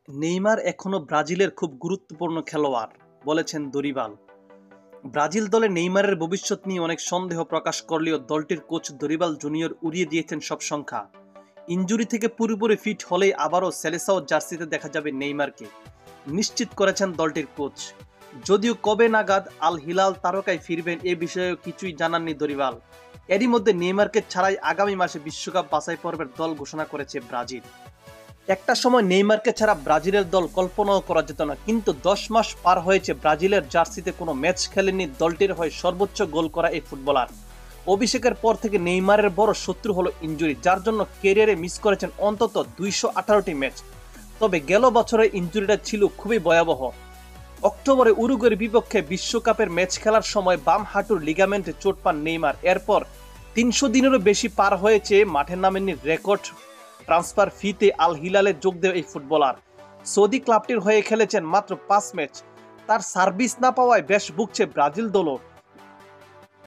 Neymar এখনো ব্রাজিলের খুব গুরুত্বপূর্ণ খেলোয়াড়, বলেছেন দরিবাল। ব্রাজিল দলে নেইমারের ভবিষ্যৎ নিয়ে অনেক সন্দেহ প্রকাশ করলেও দলটির কোচ দরিবাল জুনিয়র উড়িয়ে দিয়েছেন সব সংখ্যা। ইনজুরি থেকে পুরোপুরি ফিট হলেই আবারও সেলেসাও জার্সিতে দেখা যাবে নেইমারকে, নিশ্চিত করেছেন দলটির কোচ। যদিও কবে নাগাদ আল হিলাল তারকায় ফিরবেন এ বিষয়েও কিছুই জানাননি দরিবাল। এরই মধ্যে নেইমারকে ছাড়াই আগামী মাসে বিশ্বকাপ বাছাই পর্বের দল ঘোষণা করেছে ব্রাজিল। একটা সময় নেইমারকে ছাড়া ব্রাজিলের দল কল্পনাও করা যেত না, কিন্তু 10 মাস পার হয়েছে ব্রাজিলের জার্সিতে কোনো ম্যাচ খেলেননি দলটির হয়ে সর্বোচ্চ গোল করা এই ফুটবলার। অভিষেকের পর থেকে নেইমারের বড় শত্রু হলো ইনজুরি, যার জন্য ক্যারিয়ারে মিস করেছেন অন্তত 218টি ম্যাচ। তবে গেল বছরের ইনজুরিটা ছিল খুবই ভয়াবহ। অক্টোবরে উরুগুয়ের বিপক্ষে বিশ্বকাপের ম্যাচ খেলার সময় বাম হাঁটুর লিগামেন্টে চোট পান নেইমার। এরপর 300 দিনেরও বেশি পার হয়েছে মাঠে নামেননি। রেকর্ড ট্রান্সফার ফিতে আল হিলালে যোগ দেয় এই ফুটবলার। সৌদি ক্লাবটির হয়ে খেলেছেন মাত্র 5 ম্যাচ। তার সার্ভিস না পাওয়ায় বেশ ভুগছে ব্রাজিল দলও।